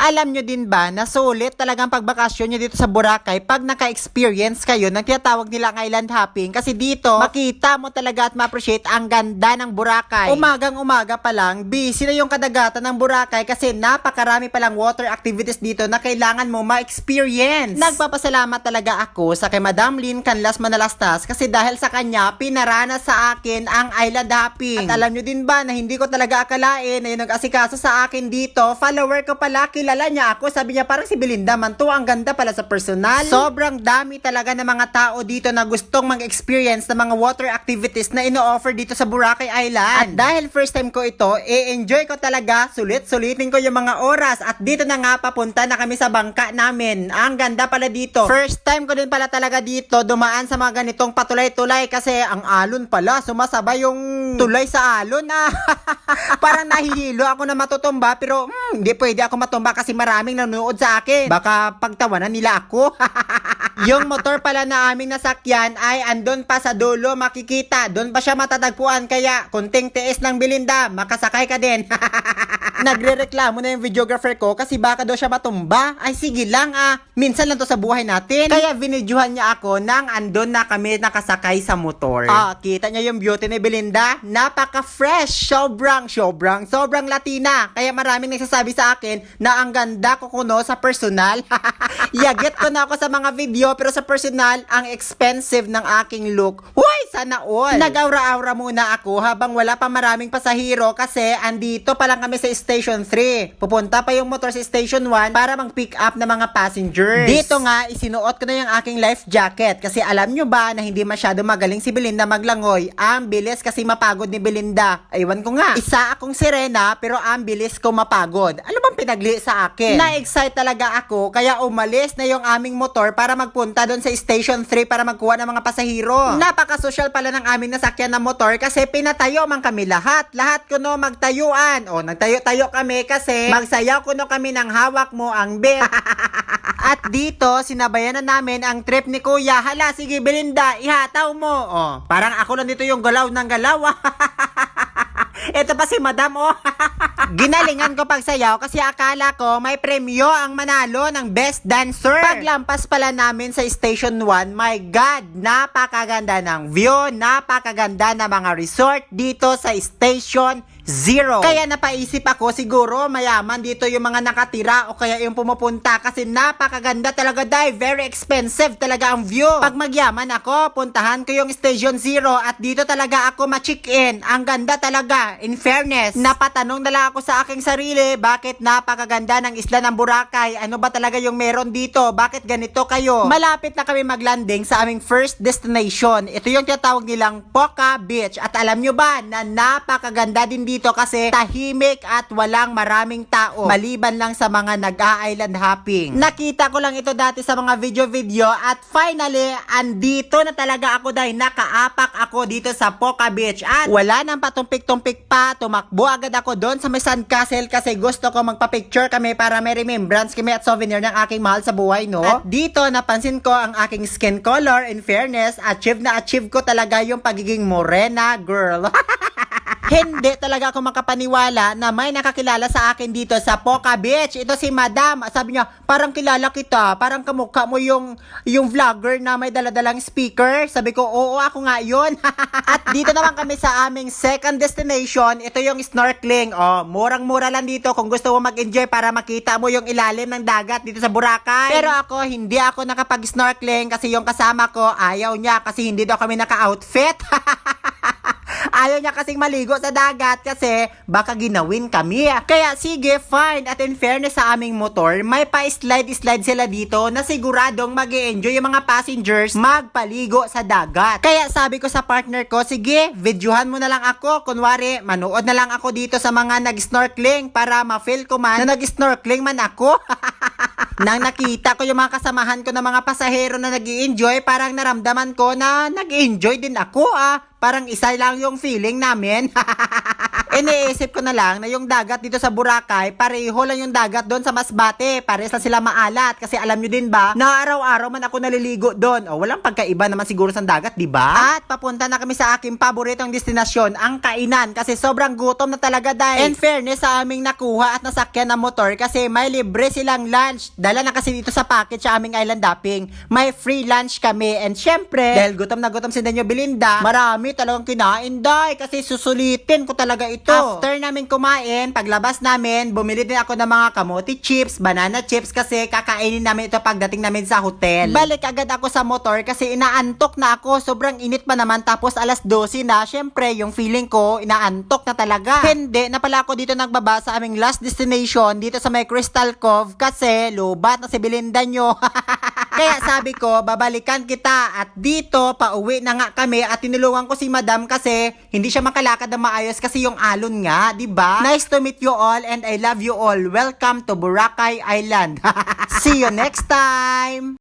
Alam nyo din ba na sulit talagang pagbakasyon nyo dito sa Boracay pag naka-experience kayo ng tinatawag nilang island hopping? Kasi dito, makita mo talaga at ma-appreciate ang ganda ng Boracay. Umagang-umaga pa lang, busy na yung kadagatan ng Boracay kasi napakarami palang water activities dito na kailangan mo ma-experience. Nagpapasalamat talaga ako sa kay Madam Lynn Canlas Manalastas kasi dahil sa kanya, pinarana sa akin ang island hopping. At alam nyo din ba na hindi ko talaga akalain na yung nag-asikaso sa akin dito, follower ko pala, kilala niya ako. Sabi niya parang si Belinda man to, ang ganda pala sa personal. Sobrang dami talaga ng mga tao dito na gustong mag-experience ng mga water activities na ino-offer dito sa Boracay Island. At dahil first time ko ito, enjoy ko talaga, sulit-sulitin ko yung mga oras. At dito na nga papunta na kami sa bangka namin. Ang ganda pala dito. First time ko din pala talaga dito dumaan sa mga ganitong patulay-tulay kasi ang alon pala, sumasabay yung tulay sa alon. Parang nahihilo ako na matutumba pero hindi pwede ako matumba kasi maraming nanonood sa akin. Baka pagtawanan nila ako. Yung motor pala na aming nasakyan ay andon pa sa dulo, makikita. Doon pa siya matatagpuan kaya kunting tiis ng Belinda, makasakay ka din. Nagrereklamo na yung videographer ko kasi baka daw siya matumba. Ay sige lang minsan lang to sa buhay natin. Kaya vinidyohan niya ako nang andon na kami nakasakay sa motor. Kita niya yung beauty ni Belinda? Napaka-fresh, sobrang Latina. Kaya maraming nagsasabi sa akin na ang ganda ko kuno sa personal. Yaget ko na ako sa mga video pero sa personal, ang expensive ng aking look. Huy, sana all. Nag-aura-aura muna ako habang wala pa maraming pasahero kasi andito pa lang kami sa Station 3. Pupunta pa yung motor sa Station 1 para mag-pick up ng mga passengers. Dito nga, isinuot ko na yung aking life jacket kasi alam nyo ba na hindi masyado magaling si Belinda maglangoy. Ang bilis kasi mapagod ni Belinda. Aywan ko nga. Isa akong sirena pero ang bilis ko mapagod. Ano bang pinagli sa akin? Na-excite talaga ako kaya umalis na yung aming motor para magpunta doon sa Station 3 para magkuha ng mga pasahero. Napaka-social pala ng aming nasakyan na motor kasi pinatayo man kami lahat. Lahat ko no magtayuan. Nagtayo-tayo kami kasi magsayaw ko no kami ng hawak mo ang bit. At dito, sinabayan na namin ang trip ni Kuya. Hala, sige Belinda, ihataw mo. Parang ako lang dito yung galaw ng galaw. Ito pa si Madam, Ginalingan ko pagsayaw kasi akala ko may premyo ang manalo ng best dancer. Paglampas pala namin sa Station 1, my God, napakaganda ng view, napakaganda ng mga resort dito sa Station 0. Kaya napaisip ako, siguro mayaman dito yung mga nakatira o kaya yung pumupunta kasi napakaganda talaga dahil very expensive talaga ang view. Pag magyaman ako, puntahan ko yung Station 0 at dito talaga ako ma-check-in. Ang ganda talaga, in fairness. Napatanong na lang ako sa aking sarili, bakit napakaganda ng isla ng Boracay? Ano ba talaga yung meron dito? Bakit ganito kayo? Malapit na kami maglanding sa aming first destination. Ito yung tinatawag nilang Poca Beach. At alam nyo ba na napakaganda din dito kasi tahimik at walang maraming tao maliban lang sa mga nag-a-island hopping. Nakita ko lang ito dati sa mga video at finally andito na talaga ako dahil nakaapak ako dito sa Poca Beach at wala nang patumpik-tumpik pa, tumakbo agad ako doon sa may sandcastle kasi gusto ko magpa-picture kami para may remembrance kami at souvenir ng aking mahal sa buhay, no? At dito napansin ko ang aking skin color. In fairness, achieve ko talaga yung pagiging morena girl. Hindi talaga ako makapaniwala na may nakakilala sa akin dito sa Poca Beach. Ito si Madam. Sabi niya, parang kilala kita. Parang kamukha mo yung vlogger na may daladalang speaker. Sabi ko, oo, ako nga yun. At dito naman kami sa aming second destination. Ito yung snorkeling. Murang-mura lang dito kung gusto mo mag-enjoy para makita mo yung ilalim ng dagat dito sa Boracay. Pero ako, hindi ako nakapag-snorkeling kasi yung kasama ko, ayaw niya kasi hindi daw kami naka-outfit. Ayaw niya kasing maligo sa dagat kasi baka ginawin kami. Kaya sige, fine. At in fairness sa aming motor, may pa-slide sila dito na siguradong mag-e-enjoy yung mga passengers magpaligo sa dagat. Kaya sabi ko sa partner ko, sige, videohan mo na lang ako. Kunwari, manood na lang ako dito sa mga nag-snorkeling para ma-feel ko man na nag-snorkeling man ako. Nang nakita ko yung mga kasamahan ko na mga pasahero na nag-i-enjoy, parang naramdaman ko na nag-i-enjoy din ako. Parang isa lang yung feeling namin. Iniisip ko na lang na yung dagat dito sa Boracay, pareho lang yung dagat doon sa Masbate. Pares lang sila maalat. Kasi alam nyo din ba, na araw-araw man ako naliligo doon. O walang pagkaiba naman siguro sa dagat, di ba? At papunta na kami sa aking paboritong destinasyon, ang kainan. Kasi sobrang gutom na talaga dahil. In fairness sa aming nakuha at nasakyan na motor kasi may libre silang lunch. Dala na kasi dito sa package sa aming island hopping. May free lunch kami. And syempre, dahil gutom na gutom si Danyo Belinda, marami talagang kinain dahil kasi susulitin ko talaga ito. After namin kumain, paglabas namin, bumili din ako ng mga kamote chips, banana chips kasi kakainin namin ito pagdating namin sa hotel. Balik agad ako sa motor kasi inaantok na ako. Sobrang init pa naman tapos alas 12 na. Syempre, yung feeling ko, inaantok na talaga. Hindi na pala ako dito nagbaba sa aming last destination dito sa may Crystal Cove kasi lubat na si Belinda nyo. Kaya sabi ko, babalikan kita at dito, pauwi na nga kami at tinulungan ko si Madam kasi hindi siya makalakad na maayos kasi yung alon nga, di ba? Nice to meet you all and I love you all. Welcome to Boracay Island. See you next time!